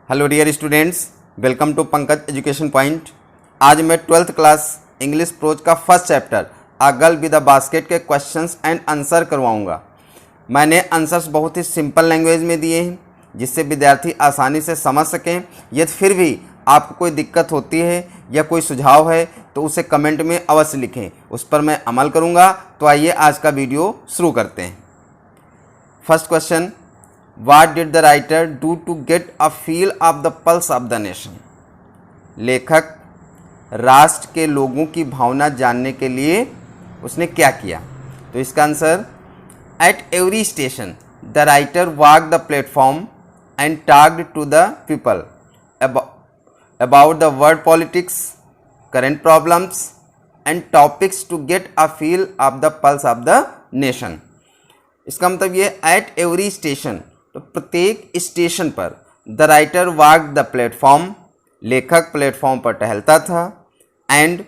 Hello dear students, welcome to Pankaj education point. आज मैं 12th class English prose का first chapter a girl with a basket के questions and answer करवाऊंगा। मैंने answers बहुत ही simple language में दिए हैं जिससे विद्यार्थी आसानी से समझ सकें। यदि फिर भी आपको कोई दिक्कत होती है या कोई सुझाव है तो उसे कमेंट में अवश्य लिखें, उस पर मैं अमल करूँगा। तो आइए आज का वीडियो शुरू करते हैं। First question, What did the writer do to get a feel of the pulse of the nation? लेखक राष्ट्र के लोगों की भावना जानने के लिए उसने क्या किया? तो इसका answer, at every station the writer walk the platform and talked to the people about the world politics, current problems and topics to get a feel of the pulse of the nation. इसका मतलब ये eight every station, तो प्रत्येक station पर the writer walk the platform, लेखक platform पर टहलता था, and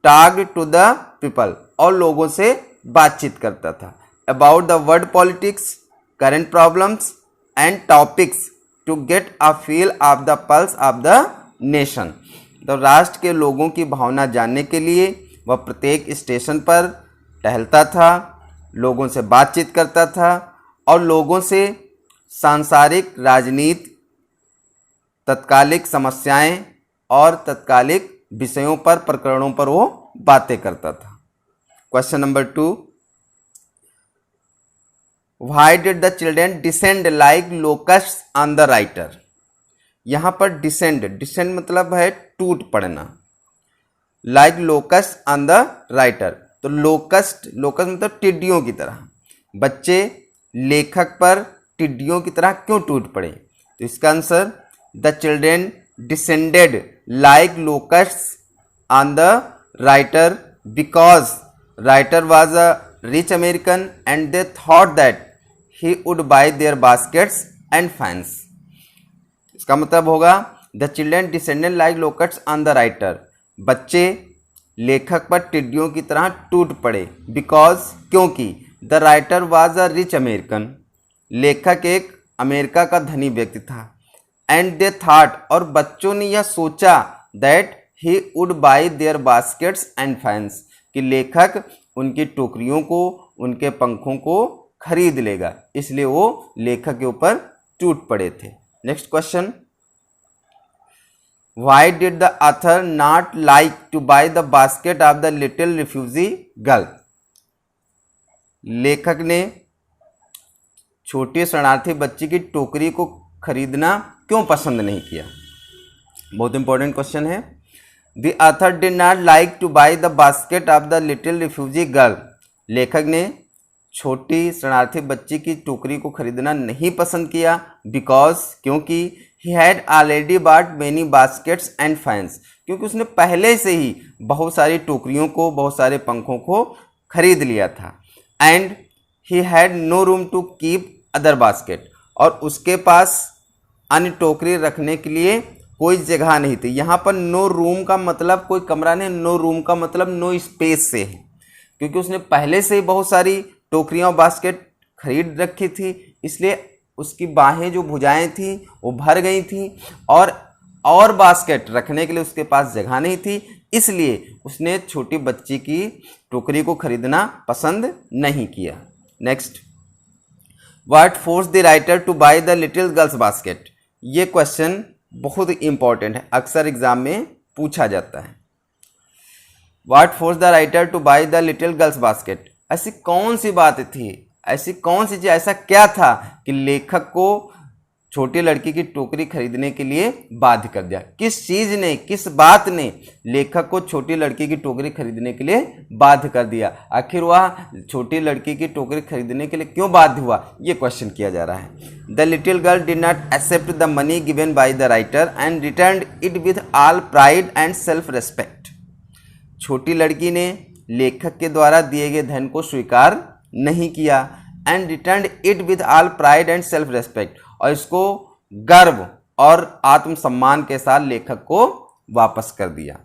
talked to the people, और लोगों से बातचीत करता था, about the world politics, current problems and topics to get a feel of the pulse of the nation. तो राष्ट्र के लोगों की भावना जानने के लिए वह प्रत्येक स्टेशन पर टहलता था, लोगों से बातचीत करता था और लोगों से सांसारिक, राजनीति, तत्कालिक समस्याएं और तत्कालिक विषयों पर, प्रकरणों पर वो बातें करता था। Question number 2, why did the children descend like locust on the writer? यहाँ पर डिसेंड मतलब है टूट पड़ना, like locust on the writer. तो लोकस्ट मतलब टिड्डियों की तरह बच्चे लेखक पर टिड्डियों की तरह क्यों टूट पड़े? तो इसका answer, the children descended like locusts on the writer because writer was a rich American and they thought that he would buy their baskets and fans. इसका मतलब होगा, the children descended like locusts on the writer, बच्चे लेखक पर टिड्डियों की तरह टूट पड़े, बिकॉज क्योंकि the writer was a rich American, लेखक एक अमेरिका का धनी व्यक्ति था, एंड दे थॉट, और बच्चों ने यह सोचा, that he would buy their baskets and fans, कि लेखक उनकी टोकरियों को, उनके पंखों को खरीद लेगा, इसलिए वो लेखक के ऊपर टूट पड़े थे। Next question, why did the author not like to buy the basket of the little refugee girl? लेखक ने छोटी शरणार्थी बच्ची की टोकरी को खरीदना क्यों पसंद नहीं किया? बहुत इंपॉर्टेंट क्वेश्चन है। The author did not like to buy the basket of the little refugee girl, लेखक ने छोटी शरणार्थी बच्ची की टोकरी को खरीदना नहीं पसंद किया, बिकॉज क्योंकि he had already bought many baskets and fans, क्योंकि उसने पहले से ही बहुत सारी टोकरियों को, बहुत सारे पंखों को खरीद लिया था, and he had no room to keep other basket, और उसके पास अन्य टोकरी रखने के लिए कोई जगह नहीं थी। यहाँ पर नो रूम का मतलब कोई कमरा नहीं, नो रूम का मतलब नो स्पेस से है, क्योंकि उसने पहले से ही बहुत सारी टोकरियाँ और बास्केट खरीद रखी थी, इसलिए उसकी बाहें, जो भुजाएं थी वो भर गई थी, और बास्केट रखने के लिए उसके पास जगह नहीं थी, इसलिए उसने छोटी बच्ची की टोकरी को खरीदना पसंद नहीं किया। Next, what forced the writer to buy the little girl's basket? ये क्वेश्चन बहुत इंपॉर्टेंट है, अक्सर एग्जाम में पूछा जाता है। What forced the writer to buy the little girl's basket? ऐसी कौन सी बात थी, ऐसी कौन सी चीज, ऐसा क्या था कि लेखक को छोटी लड़की की टोकरी खरीदने के लिए बाध्य कर दिया? किस चीज ने, किस बात ने लेखक को छोटी लड़की की टोकरी खरीदने के लिए बाध्य कर दिया? आखिर वह छोटी लड़की की टोकरी खरीदने के लिए क्यों बाध्य हुआ, ये क्वेश्चन किया जा रहा है। The little girl did not accept the money given by the writer and return it with all pride and self respect. छोटी लड़की ने लेखक के द्वारा दिए गए धन को स्वीकार नहीं किया, and return it with all pride and self respect, और इसको गर्व और आत्मसम्मान के साथ लेखक को वापस कर दिया।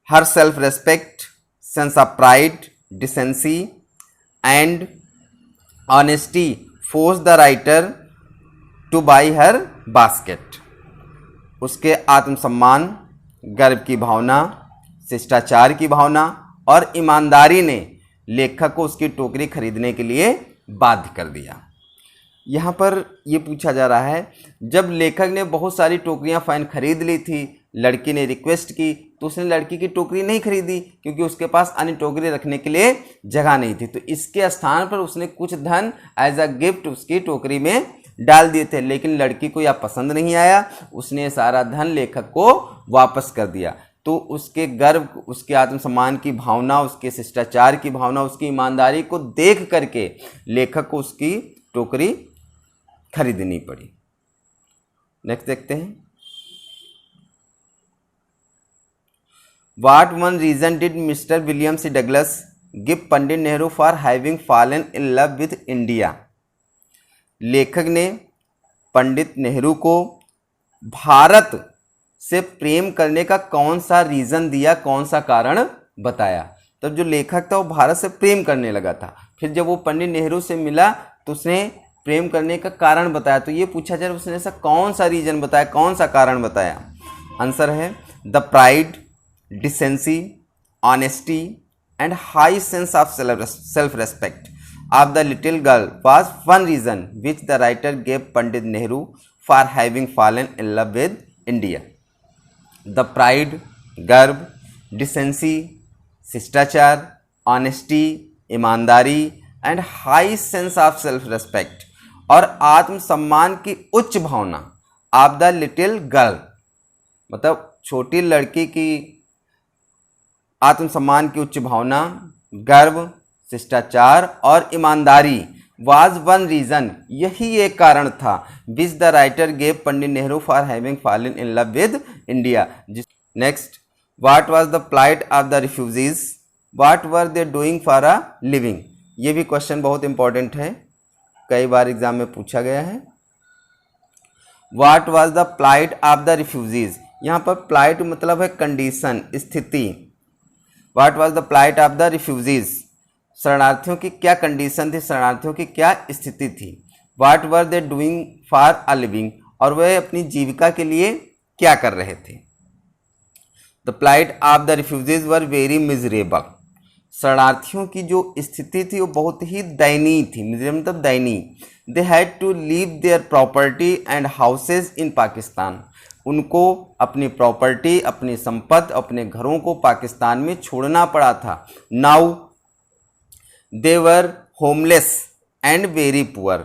Her self respect, sense of pride, decency and honesty force the writer two by her basket. उसके आत्मसम्मान, गर्व की भावना, शिष्टाचार की भावना और ईमानदारी ने लेखक को उसकी टोकरी खरीदने के लिए बाध्य कर दिया। यहाँ पर ये पूछा जा रहा है, जब लेखक ने बहुत सारी टोकरियाँ फ़ाइन खरीद ली थी, लड़की ने रिक्वेस्ट की तो उसने लड़की की टोकरी नहीं खरीदी क्योंकि उसके पास अन्य टोकरी रखने के लिए जगह नहीं थी। तो इसके स्थान पर उसने कुछ धन एज अ गिफ्ट उसकी टोकरी में डाल दिए थे, लेकिन लड़की को यह पसंद नहीं आया। उसने सारा धन लेखक को वापस कर दिया। तो उसके गर्व, उसके आत्मसम्मान की भावना, उसके शिष्टाचार की भावना, उसकी ईमानदारी को देख करके लेखक को उसकी टोकरी खरीदनी पड़ी। नेक्स्ट देखते हैं, What one reason did Mr. William C. Douglas give Pandit Nehru for having fallen in love with India? लेखक ने पंडित नेहरू को भारत से प्रेम करने का कौन सा रीज़न दिया, कौन सा कारण बताया? तब जो लेखक था वो भारत से प्रेम करने लगा था, फिर जब वो पंडित नेहरू से मिला तो उसने प्रेम करने का कारण बताया। तो ये पूछा जाए उसने ऐसा कौन सा रीज़न बताया, कौन सा कारण बताया? आंसर है the pride, decency, honesty and high sense of self respect of the little girl was one reason which the writer gave Pandit Nehru for having fallen in love with India. The pride, गर्व, decency, शिष्टाचार, honesty, ईमानदारी and high sense of self respect और आत्मसम्मान की उच्च भावना of the little girl, मतलब छोटी लड़की की आत्मसम्मान की उच्च भावना, गर्व, शिष्टाचार और ईमानदारी वाज वन रीज़न, यही एक कारण था which the writer gave Pandit Nehru for having fallen in love with India. Next, what was the plight of the refugees, what were they doing for a living. ये भी क्वेश्चन बहुत इंपॉर्टेंट है, कई बार exam में पूछा गया है। What was the plight of the refugees, यहाँ पर प्लाइट मतलब है कंडीशन, स्थिति। What was the plight of the refugees, शरणार्थियों की क्या कंडीशन थी, शरणार्थियों की क्या स्थिति थी। What were they doing for a living, और वह अपनी जीविका के लिए क्या कर रहे थे। The plight of the refugees were very miserable, शरणार्थियों की जो स्थिति थी वो बहुत ही दयनीय थी। मिजरेबल मतलब दयनीय। They had to leave their property and houses in Pakistan, उनको अपनी प्रॉपर्टी, अपनी संपत्ति, अपने घरों को पाकिस्तान में छोड़ना पड़ा था। Now they were homeless and very poor,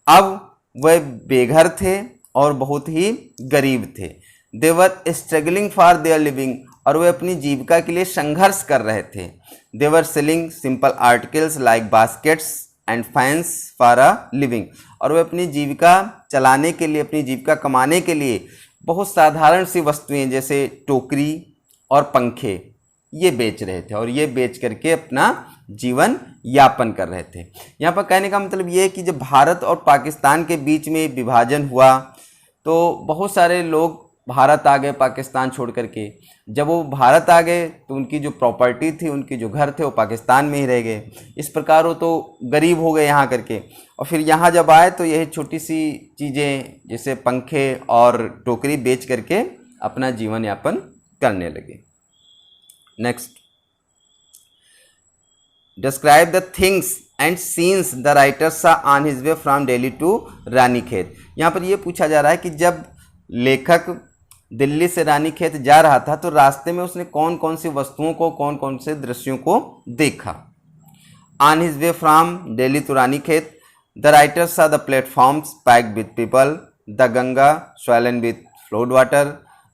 अब वह बेघर थे और बहुत ही गरीब थे। They were struggling for their living, और वे अपनी जीविका के लिए संघर्ष कर रहे थे। They were selling simple articles like baskets and fans for a living, और वे अपनी जीविका चलाने के लिए, अपनी जीविका कमाने के लिए बहुत साधारण सी वस्तुएं जैसे टोकरी और पंखे ये बेच रहे थे, और ये बेच करके अपना जीवन यापन कर रहे थे। यहाँ पर कहने का मतलब ये है कि जब भारत और पाकिस्तान के बीच में विभाजन हुआ तो बहुत सारे लोग भारत आ गए पाकिस्तान छोड़ करके। जब वो भारत आ गए तो उनकी जो प्रॉपर्टी थी, उनके जो घर थे वो पाकिस्तान में ही रह गए। इस प्रकार वो तो गरीब हो गए यहाँ करके, और फिर यहाँ जब आए तो यही छोटी सी चीज़ें जैसे पंखे और टोकरी बेच करके अपना जीवन यापन करने लगे। Next, describe the things and scenes the writer saw on his way from Delhi to Ranikhet. यहाँ पर यह पूछा जा रहा है कि जब लेखक दिल्ली से रानीखेत जा रहा था तो रास्ते में उसने कौन कौन सी वस्तुओं को, कौन कौन से दृश्यों को देखा। On his way from Delhi to Ranikhet the writer saw the platforms packed with people, the Ganga swollen with flood water,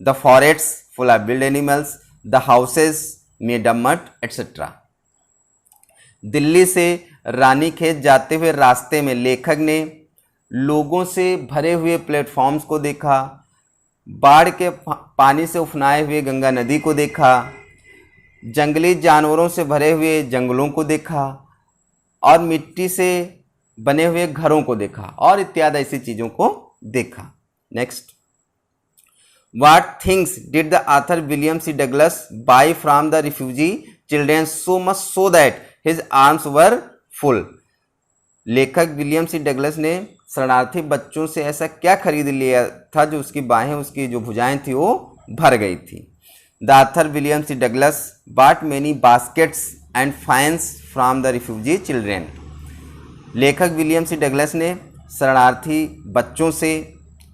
the forests full of wild animals, the houses made of mud, etc. Delhi से रानीखेत जाते हुए रास्ते में लेखक ने लोगों से भरे हुए प्लेटफॉर्म्स को देखा, बाढ़ के पानी से उफनाए हुए गंगा नदी को देखा, जंगली जानवरों से भरे हुए जंगलों को देखा, और मिट्टी से बने हुए घरों को देखा, और इत्यादि ऐसी चीज़ों को देखा। Next, what things did the author William C Douglas buy from the refugee children so much so that his arms were full. लेखक विलियम सी डगलस ने शरणार्थी बच्चों से ऐसा क्या खरीद लिया था जो उसकी बाहें, उसकी जो भुजाएं थी वो भर गई थी। The author William C Douglas bought many baskets and fans from the refugee children. लेखक विलियम सी डगलस ने शरणार्थी बच्चों से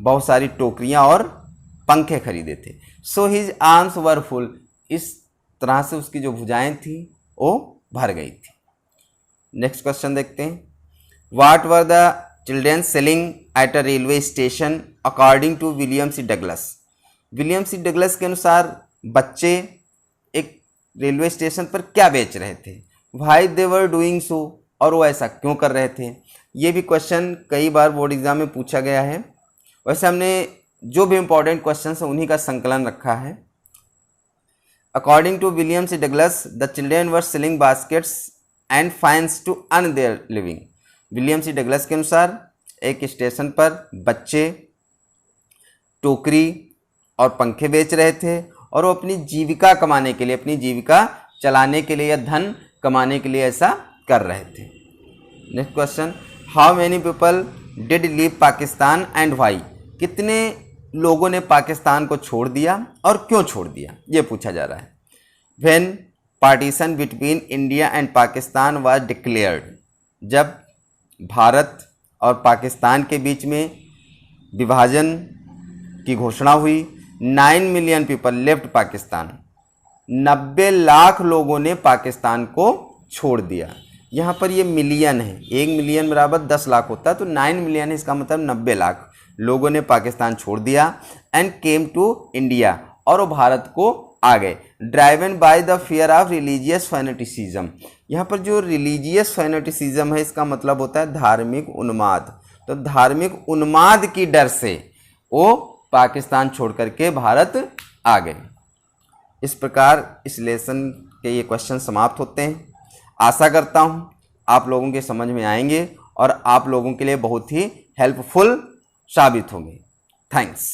बहुत सारी टोकरियां और पंखे खरीदे थे। So his arms were full, इस तरह से उसकी जो भुजाएं थी वो भर गई थी। नेक्स्ट क्वेश्चन देखते हैं। What were the children selling at a railway station according to William C Douglas. William C Douglas के अनुसार बच्चे एक रेलवे स्टेशन पर क्या बेच रहे थे। Why they were doing so, और वो ऐसा क्यों कर रहे थे। ये भी क्वेश्चन कई बार बोर्ड एग्जाम में पूछा गया है। वैसे हमने जो भी इंपॉर्टेंट क्वेश्चन है उन्हीं का संकलन रखा है। According to William C Douglas the children were selling baskets and fans to earn their living. William C Douglas के अनुसार एक स्टेशन पर बच्चे टोकरी और पंखे बेच रहे थे और वो अपनी जीविका कमाने के लिए, अपनी जीविका चलाने के लिए या धन कमाने के लिए ऐसा कर रहे थे। Next question, how many people did leave Pakistan and why. कितने लोगों ने पाकिस्तान को छोड़ दिया और क्यों छोड़ दिया, ये पूछा जा रहा है। When partition between India and Pakistan was declared, जब भारत और पाकिस्तान के बीच में विभाजन की घोषणा हुई, 9 million people left Pakistan, 90 lakh लोगों ने पाकिस्तान को छोड़ दिया। यहाँ पर ये मिलियन है, 1 मिलियन बराबर 10 लाख होता है, तो 9 मिलियन है, इसका मतलब 90 लाख लोगों ने पाकिस्तान छोड़ दिया। एंड केम टू इंडिया, और वो भारत को आ गए। Driven by the fear of religious fanaticism, यहाँ पर जो रिलीजियस फैनेटिसिज्म है इसका मतलब होता है धार्मिक उन्माद। तो धार्मिक उन्माद की डर से वो पाकिस्तान छोड़ करके भारत आ गए। इस प्रकार इस लेसन के ये क्वेश्चन समाप्त होते हैं। आशा करता हूँ आप लोगों के समझ में आएंगे और आप लोगों के लिए बहुत ही हेल्पफुल साबित होंगे। थैंक्स।